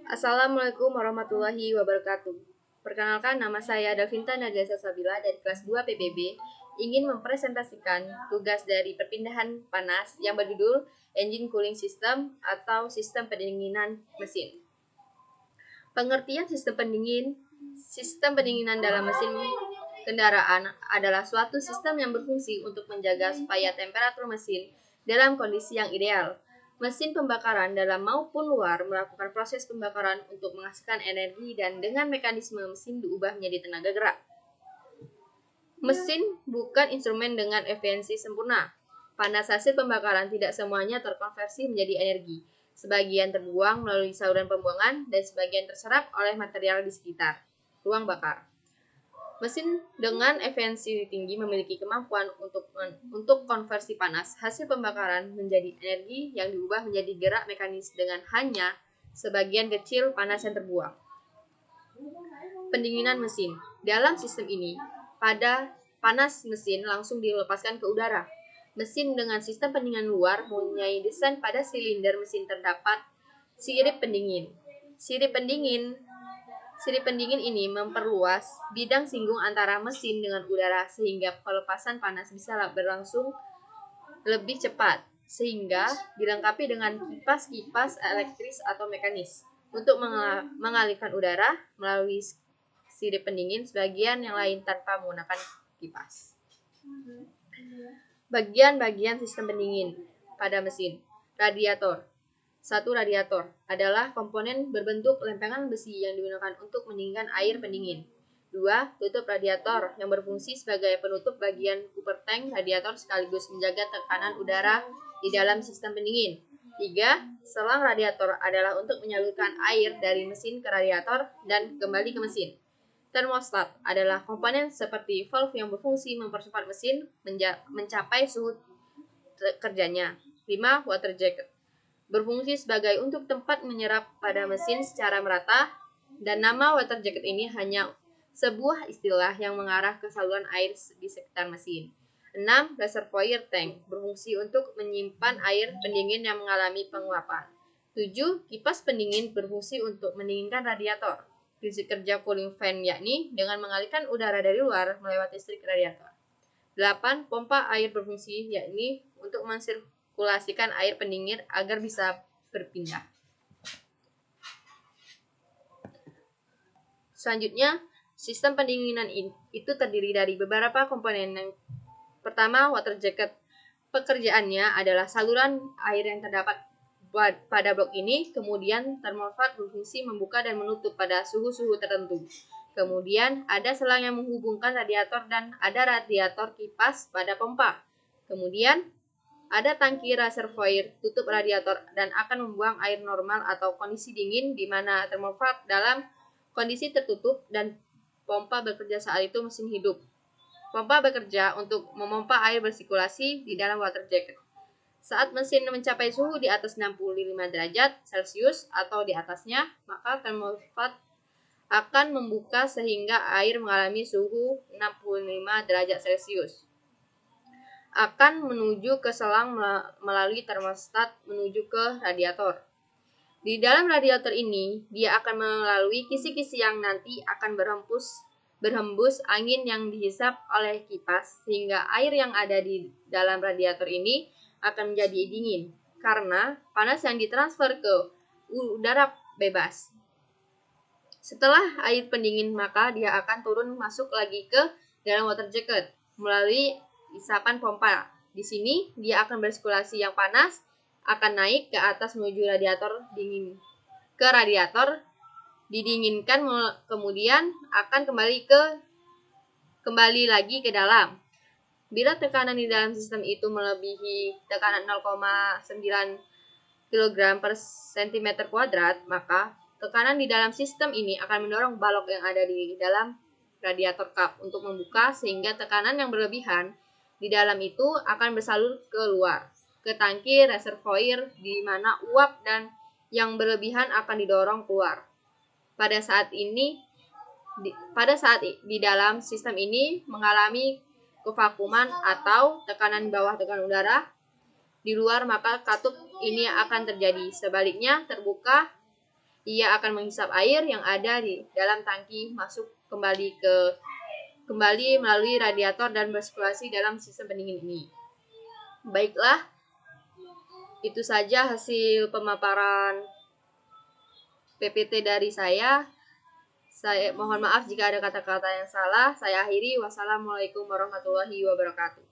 Assalamualaikum warahmatullahi wabarakatuh. Perkenalkan, nama saya Davinta Nadia Salsabila dari kelas 2 PPB, ingin mempresentasikan tugas dari perpindahan panas yang berjudul Engine Cooling System atau Sistem Pendinginan Mesin. Pengertian sistem pendinginan dalam mesin kendaraan adalah suatu sistem yang berfungsi untuk menjaga supaya temperatur mesin dalam kondisi yang ideal. Mesin pembakaran dalam maupun luar melakukan proses pembakaran untuk menghasilkan energi dan dengan mekanisme mesin diubah menjadi tenaga gerak. Mesin bukan instrumen dengan efisiensi sempurna. Panas hasil pembakaran tidak semuanya terkonversi menjadi energi. Sebagian terbuang melalui saluran pembuangan dan sebagian terserap oleh material di sekitar ruang bakar. Mesin dengan efisiensi tinggi memiliki kemampuan untuk konversi panas hasil pembakaran menjadi energi yang diubah menjadi gerak mekanis dengan hanya sebagian kecil panas yang terbuang. Pendinginan mesin. Dalam sistem ini, pada panas mesin langsung dilepaskan ke udara. Mesin dengan sistem pendinginan luar mempunyai desain pada silinder mesin terdapat sirip pendingin. Sirip pendingin ini memperluas bidang singgung antara mesin dengan udara sehingga pelepasan panas bisa berlangsung lebih cepat, sehingga dilengkapi dengan kipas-kipas elektris atau mekanis untuk mengalirkan udara melalui sirip pendingin sebagian yang lain tanpa menggunakan kipas. Bagian-bagian sistem pendingin pada mesin. Radiator. Satu radiator adalah komponen berbentuk lempengan besi yang digunakan untuk mendinginkan air pendingin. 2. Tutup radiator yang berfungsi sebagai penutup bagian upper tank radiator sekaligus menjaga tekanan udara di dalam sistem pendingin. 3. Selang radiator adalah untuk menyalurkan air dari mesin ke radiator dan kembali ke mesin. Termostat adalah komponen seperti valve yang berfungsi mempercepat mesin mencapai suhu kerjanya. 5. Water jacket berfungsi sebagai untuk tempat menyerap pada mesin secara merata, dan nama water jacket ini hanya sebuah istilah yang mengarah ke saluran air di sekitar mesin. 6. Reservoir tank berfungsi untuk menyimpan air pendingin yang mengalami penguapan. 7. Kipas pendingin berfungsi untuk mendinginkan radiator. Prinsip kerja cooling fan yakni dengan mengalirkan udara dari luar melewati listrik radiator. 8. Pompa air berfungsi yakni untuk mensirkulasikan air pendingin agar bisa berpindah. Selanjutnya, sistem pendinginan itu terdiri dari beberapa komponen. Yang pertama, water jacket. Pekerjaannya adalah saluran air yang terdapat pada blok ini, kemudian termostat berfungsi membuka dan menutup pada suhu-suhu tertentu. Kemudian ada selang yang menghubungkan radiator dan ada radiator kipas pada pompa. Kemudian ada tangki reservoir tutup radiator dan akan membuang air normal atau kondisi dingin di mana termostat dalam kondisi tertutup dan pompa bekerja saat itu mesin hidup. Pompa bekerja untuk memompa air bersirkulasi di dalam water jacket. Saat mesin mencapai suhu di atas 65 derajat Celcius atau di atasnya, maka termostat akan membuka sehingga air mengalami suhu 65 derajat Celcius. Akan menuju ke selang melalui termostat menuju ke radiator. Di dalam radiator ini, dia akan melalui kisi-kisi yang nanti akan berhembus angin yang dihisap oleh kipas sehingga air yang ada di dalam radiator ini akan menjadi dingin karena panas yang ditransfer ke udara bebas. Setelah air pendingin, maka dia akan turun masuk lagi ke dalam water jacket melalui isapan pompa. Di sini dia akan bersirkulasi yang panas akan naik ke atas menuju radiator dingin. Ke radiator didinginkan kemudian akan kembali lagi ke dalam. Bila tekanan di dalam sistem itu melebihi tekanan 0,9 kg per cm kuadrat, maka tekanan di dalam sistem ini akan mendorong balok yang ada di dalam radiator cup untuk membuka sehingga tekanan yang berlebihan di dalam itu akan bersalur keluar ke tangki reservoir di mana uap dan yang berlebihan akan didorong keluar. Pada saat di dalam sistem ini mengalami kevakuman atau tekanan bawah tekanan udara di luar, maka katup ini akan terjadi. Sebaliknya terbuka ia akan menghisap air yang ada di dalam tangki masuk kembali melalui radiator dan bersirkulasi dalam sistem pendingin ini. Baiklah, itu saja hasil pemaparan PPT dari saya. Saya mohon maaf jika ada kata-kata yang salah. Saya akhiri. Wassalamualaikum warahmatullahi wabarakatuh.